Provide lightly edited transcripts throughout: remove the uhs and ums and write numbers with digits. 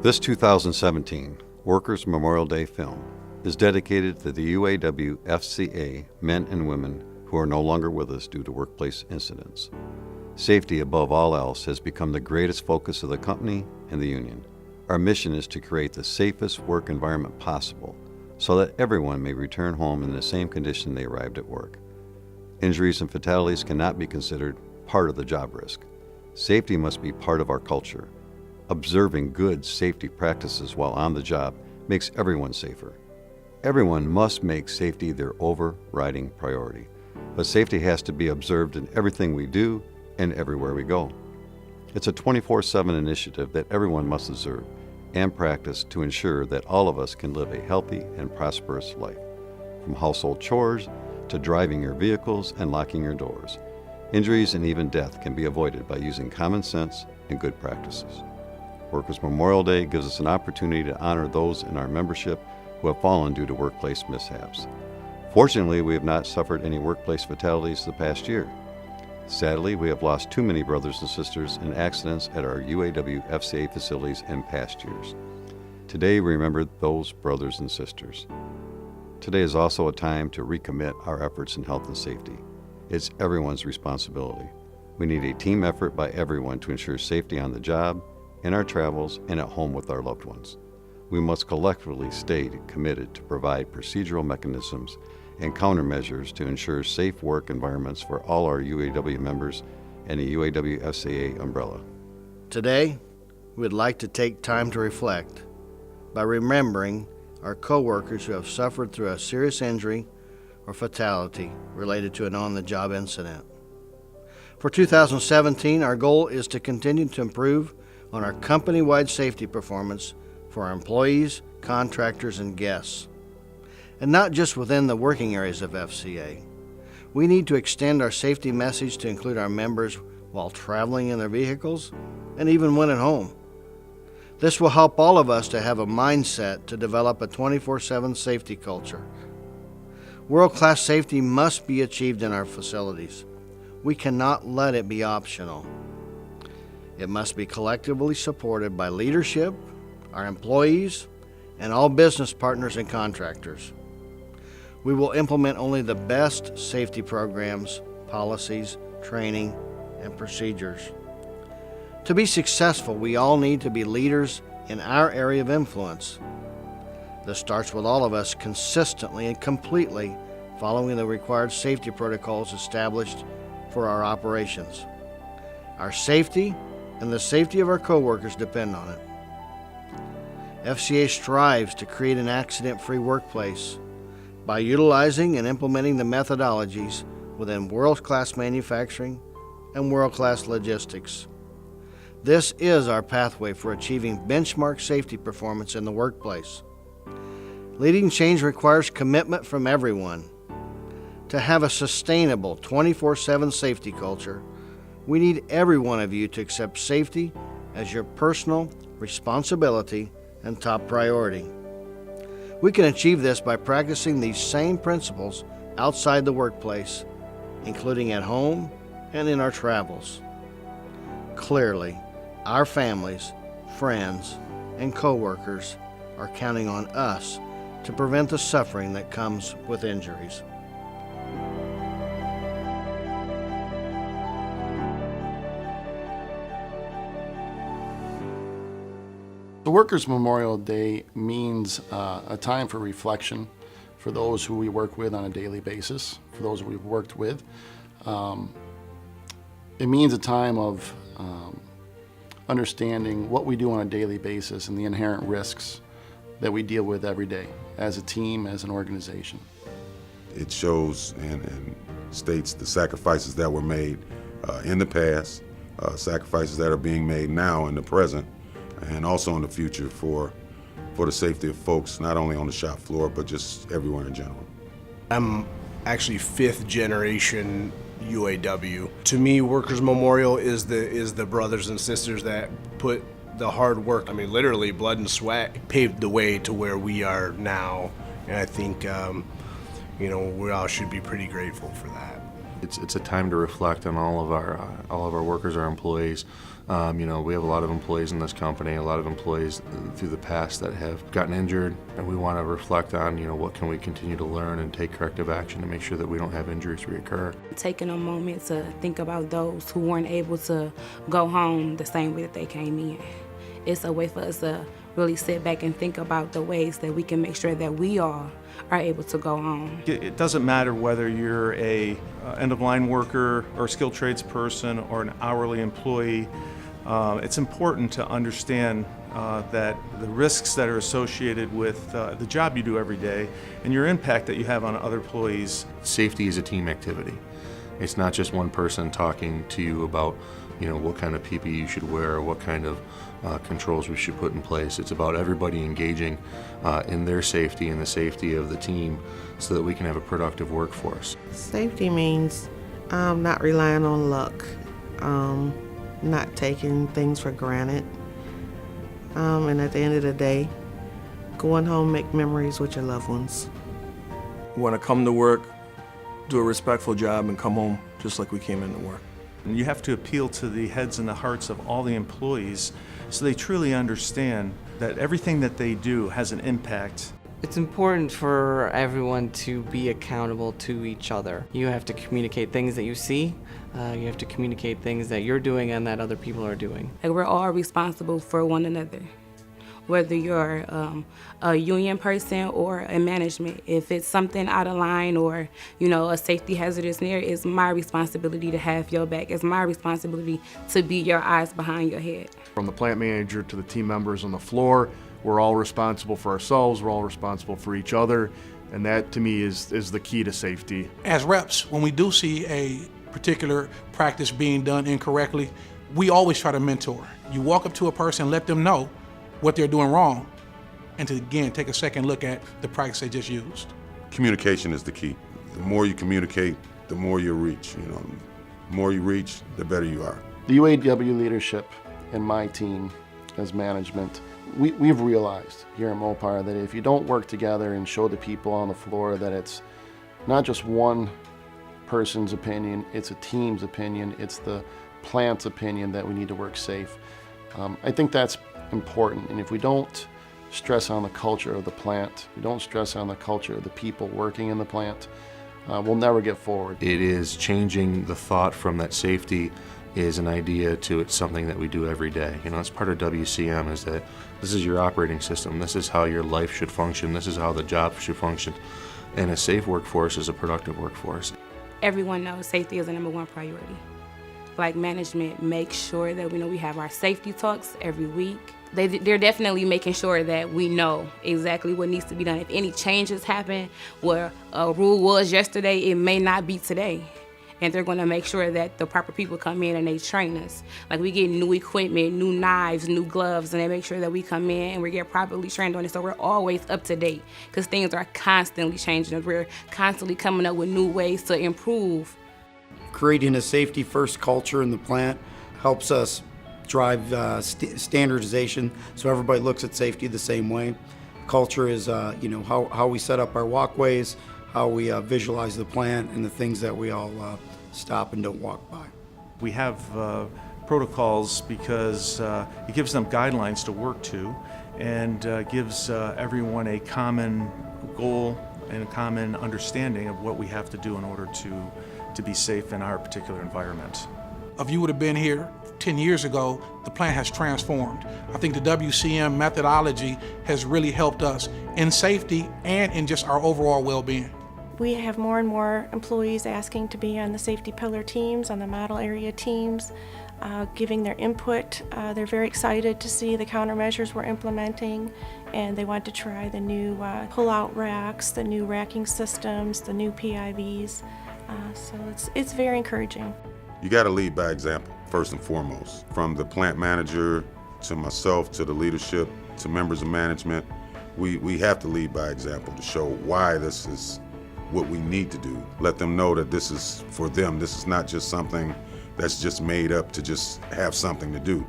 This 2017 Workers Memorial Day film is dedicated to the UAW FCA men and women who are no longer with us due to workplace incidents. Safety above all else has become the greatest focus of the company and the union. Our mission is to create the safest work environment possible so that everyone may return home in the same condition they arrived at work. Injuries and fatalities cannot be considered part of the job risk. Safety must be part of our culture. Observing good safety practices while on the job makes everyone safer. Everyone must make safety their overriding priority, but safety has to be observed in everything we do and everywhere we go. It's a 24/7 initiative that everyone must observe and practice to ensure that all of us can live a healthy and prosperous life. From household chores to driving your vehicles and locking your doors, injuries and even death can be avoided by using common sense and good practices. Workers Memorial Day gives us an opportunity to honor those in our membership who have fallen due to workplace mishaps. Fortunately, we have not suffered any workplace fatalities the past year. Sadly, we have lost too many brothers and sisters in accidents at our UAW FCA facilities in past years. Today, we remember those brothers and sisters. Today is also a time to recommit our efforts in health and safety. It's everyone's responsibility. We need a team effort by everyone to ensure safety on the job, in our travels, and at home with our loved ones. We must collectively stay committed to provide procedural mechanisms and countermeasures to ensure safe work environments for all our UAW members and the UAW FCA umbrella. Today, we would like to take time to reflect by remembering our co-workers who have suffered through a serious injury or fatality related to an on-the-job incident. For 2017, our goal is to continue to improve on our company-wide safety performance for our employees, contractors, and guests. And not just within the working areas of FCA. We need to extend our safety message to include our members while traveling in their vehicles and even when at home. This will help all of us to have a mindset to develop a 24/7 safety culture. World-class safety must be achieved in our facilities. We cannot let it be optional. It must be collectively supported by leadership, our employees, and all business partners and contractors. We will implement only the best safety programs, policies, training, and procedures. To be successful, we all need to be leaders in our area of influence. This starts with all of us consistently and completely following the required safety protocols established for our operations. Our safety and the safety of our coworkers depend on it. FCA strives to create an accident-free workplace by utilizing and implementing the methodologies within world-class manufacturing and world-class logistics. This is our pathway for achieving benchmark safety performance in the workplace. Leading change requires commitment from everyone. To have a sustainable 24/7 safety culture, we need every one of you to accept safety as your personal responsibility and top priority. We can achieve this by practicing these same principles outside the workplace, including at home and in our travels. Clearly, our families, friends, and coworkers are counting on us to prevent the suffering that comes with injuries. The Workers Memorial Day means a time for reflection for those who we work with on a daily basis, for those who we've worked with. It means a time of understanding what we do on a daily basis and the inherent risks that we deal with every day as a team, as an organization. It shows and states the sacrifices that were made in the past, sacrifices that are being made now in the present, and also in the future for the safety of folks, not only on the shop floor, but just everywhere in general. I'm actually fifth generation UAW. To me, Workers Memorial is the brothers and sisters that put the hard work, I mean literally blood and sweat, paved the way to where we are now. And I think we all should be pretty grateful for that. It's a time to reflect on all of our workers, our employees. We have a lot of employees in this company, a lot of employees through the past that have gotten injured, and we want to reflect on, what can we continue to learn and take corrective action to make sure that we don't have injuries reoccur. Taking a moment to think about those who weren't able to go home the same way that they came in. It's a way for us to really sit back and think about the ways that we can make sure that we all are able to go home. It doesn't matter whether you're a end-of-line worker or skilled trades person or an hourly employee. It's important to understand that the risks that are associated with the job you do every day and your impact that you have on other employees. Safety is a team activity. It's not just one person talking to you about what kind of PPE you should wear or what kind of controls we should put in place. It's about everybody engaging in their safety and the safety of the team so that we can have a productive workforce. Safety means not relying on luck, not taking things for granted, and at the end of the day, going home, make memories with your loved ones. We want to come to work, do a respectful job, and come home just like we came into work. And you have to appeal to the heads and the hearts of all the employees so they truly understand that everything that they do has an impact. It's important for everyone to be accountable to each other. You have to communicate things that you see, you have to communicate things that you're doing and that other people are doing. Like, we're all responsible for one another. Whether you're a union person or in management, if it's something out of line or, a safety hazardous near, it's my responsibility to have your back. It's my responsibility to be your eyes behind your head. From the plant manager to the team members on the floor, we're all responsible for ourselves, we're all responsible for each other, and that to me is the key to safety. As reps, when we do see a particular practice being done incorrectly, we always try to mentor. You walk up to a person, let them know what they're doing wrong, and to again take a second look at the practice they just used. Communication is the key. The more you communicate, the more you reach. The more you reach, the better you are. The UAW leadership and my team as management, we've realized here at Mopar that if you don't work together and show the people on the floor that it's not just one person's opinion, it's a team's opinion, it's the plant's opinion that we need to work safe. I think that's important, and if we don't stress on the culture of the plant, we don't stress on the culture of the people working in the plant, we'll never get forward. It is changing the thought from that safety is an idea to it's something that we do every day. It's part of WCM is that this is your operating system, this is how your life should function, this is how the job should function, and a safe workforce is a productive workforce. Everyone knows safety is the #1 priority. Like, management makes sure that we have our safety talks every week. They're definitely making sure that we know exactly what needs to be done. If any changes happen where a rule was yesterday, it may not be today. And they're going to make sure that the proper people come in and they train us. Like, we get new equipment, new knives, new gloves, and they make sure that we come in and we get properly trained on it. So we're always up to date because things are constantly changing. We're constantly coming up with new ways to improve. Creating a safety-first culture in the plant helps us drive standardization so everybody looks at safety the same way. Culture is how we set up our walkways, how we visualize the plant, and the things that we all stop and don't walk by. We have protocols because it gives them guidelines to work to and gives everyone a common goal and a common understanding of what we have to do in order to be safe in our particular environment. If you would have been here 10 years ago, the plant has transformed. I think the WCM methodology has really helped us in safety and in just our overall well-being. We have more and more employees asking to be on the safety pillar teams, on the model area teams, giving their input. They're very excited to see the countermeasures we're implementing, and they want to try the new pull-out racks, the new racking systems, the new PIVs. So it's very encouraging. You got to lead by example, first and foremost. From the plant manager to myself, to the leadership, to members of management, we have to lead by example to show why this is what we need to do. Let them know that this is for them. This is not just something that's just made up to just have something to do.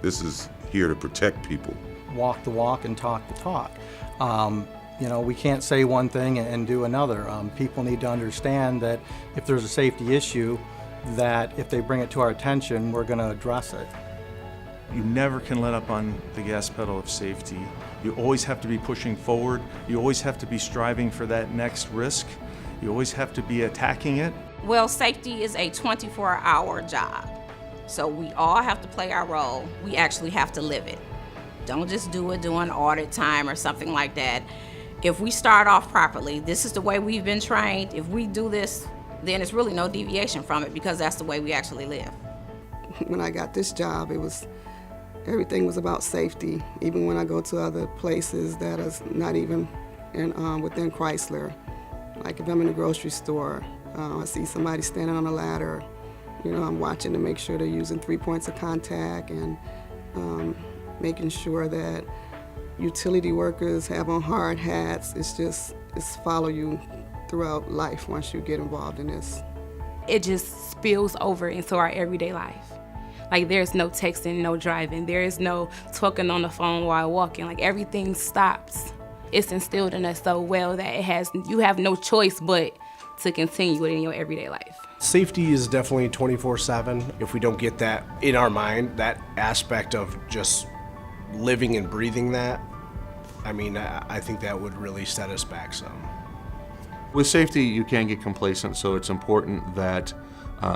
This is here to protect people. Walk the walk and talk the talk. You know, we can't say one thing and do another. People need to understand that if there's a safety issue, that if they bring it to our attention, we're going to address it. You never can let up on the gas pedal of safety. You always have to be pushing forward. You always have to be striving for that next risk. You always have to be attacking it. Well, safety is a 24-hour job. So we all have to play our role. We actually have to live it. Don't just do it during audit time or something like that. If we start off properly, this is the way we've been trained. If we do this, then it's really no deviation from it because that's the way we actually live. When I got this job, everything was about safety. Even when I go to other places that is not even within Chrysler, like if I'm in the grocery store, I see somebody standing on a ladder, you know, I'm watching to make sure they're using 3 points of contact and making sure that utility workers have on hard hats. It's follow you throughout life once you get involved in this. It just spills over into our everyday life. Like there's no texting, no driving. There is no talking on the phone while walking. Like everything stops. It's instilled in us so well that you have no choice but to continue it in your everyday life. Safety is definitely 24/7. If we don't get that in our mind, that aspect of just living and breathing that, I mean, I think that would really set us back some. With safety, you can get complacent, so it's important that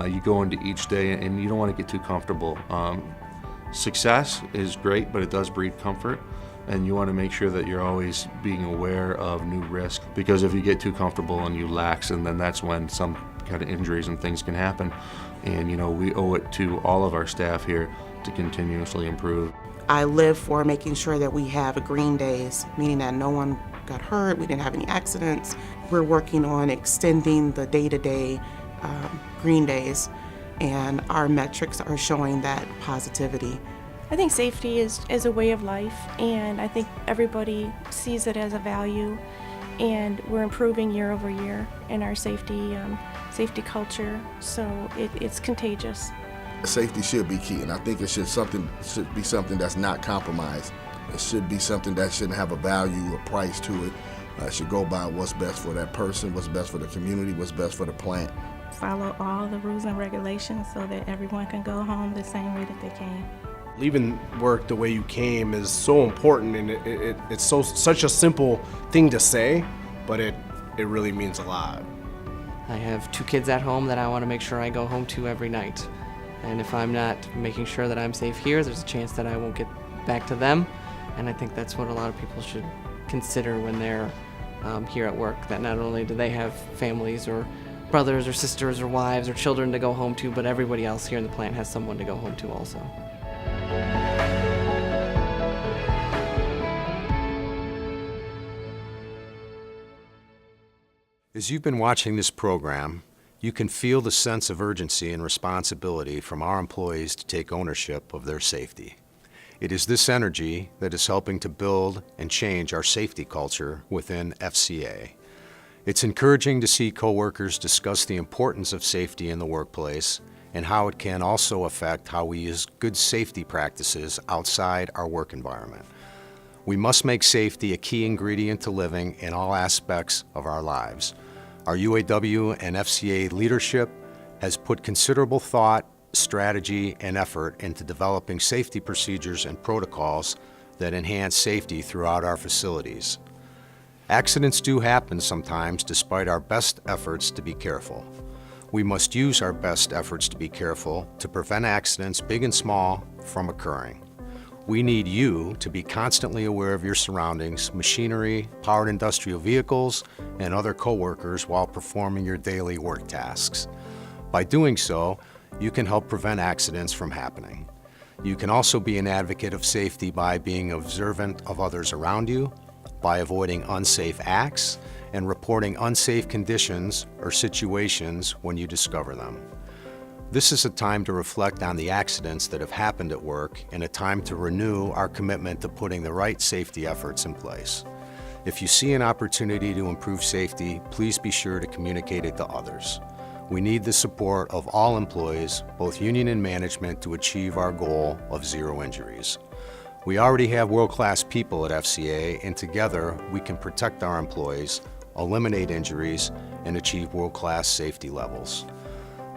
you go into each day and you don't want to get too comfortable. Success is great, but it does breed comfort, and you want to make sure that you're always being aware of new risk, because if you get too comfortable and you lax, and then that's when some kind of injuries and things can happen. And you know, we owe it to all of our staff here to continuously improve. I live for making sure that we have green days, meaning that no one got hurt, we didn't have any accidents. We're working on extending the day-to-day green days, and our metrics are showing that positivity. I think safety is a way of life, and I think everybody sees it as a value, and we're improving year over year in our safety culture, so it's contagious. Safety should be key, and I think it should be something that's not compromised. It should be something that shouldn't have a value or price to it. It should go by what's best for that person, what's best for the community, what's best for the plant. Follow all the rules and regulations so that everyone can go home the same way that they came. Leaving work the way you came is so important, and it's such a simple thing to say, but it really means a lot. I have 2 kids at home that I want to make sure I go home to every night. And if I'm not making sure that I'm safe here, there's a chance that I won't get back to them. And I think that's what a lot of people should consider when they're here at work, that not only do they have families or brothers or sisters or wives or children to go home to, but everybody else here in the plant has someone to go home to also. As you've been watching this program, you can feel the sense of urgency and responsibility from our employees to take ownership of their safety. It is this energy that is helping to build and change our safety culture within FCA. It's encouraging to see coworkers discuss the importance of safety in the workplace and how it can also affect how we use good safety practices outside our work environment. We must make safety a key ingredient to living in all aspects of our lives. Our UAW and FCA leadership has put considerable thought, strategy, and effort into developing safety procedures and protocols that enhance safety throughout our facilities. Accidents do happen sometimes despite our best efforts to be careful. We must use our best efforts to be careful to prevent accidents, big and small, from occurring. We need you to be constantly aware of your surroundings, machinery, powered industrial vehicles, and other coworkers while performing your daily work tasks. By doing so, you can help prevent accidents from happening. You can also be an advocate of safety by being observant of others around you, by avoiding unsafe acts, and reporting unsafe conditions or situations when you discover them. This is a time to reflect on the accidents that have happened at work and a time to renew our commitment to putting the right safety efforts in place. If you see an opportunity to improve safety, please be sure to communicate it to others. We need the support of all employees, both union and management, to achieve our goal of 0 injuries. We already have world-class people at FCA, and together we can protect our employees, eliminate injuries, and achieve world-class safety levels.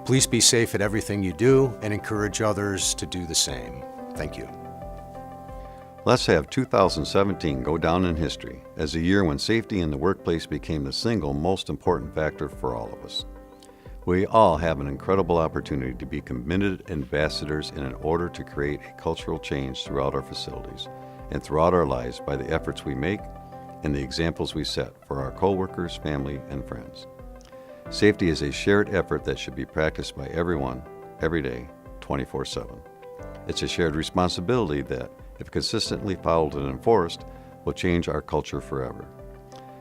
Please be safe at everything you do and encourage others to do the same. Thank you. Let's have 2017 go down in history as a year when safety in the workplace became the single most important factor for all of us. We all have an incredible opportunity to be committed ambassadors in order to create a cultural change throughout our facilities and throughout our lives by the efforts we make and the examples we set for our coworkers, family, and friends. Safety is a shared effort that should be practiced by everyone, every day, 24/7. It's a shared responsibility that, if consistently followed and enforced, will change our culture forever.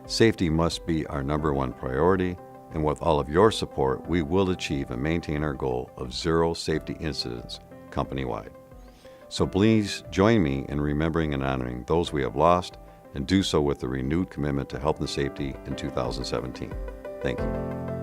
Safety must be our #1 priority, and with all of your support, we will achieve and maintain our goal of 0 safety incidents company-wide. So please join me in remembering and honoring those we have lost, and do so with a renewed commitment to health and safety in 2017. Thank you.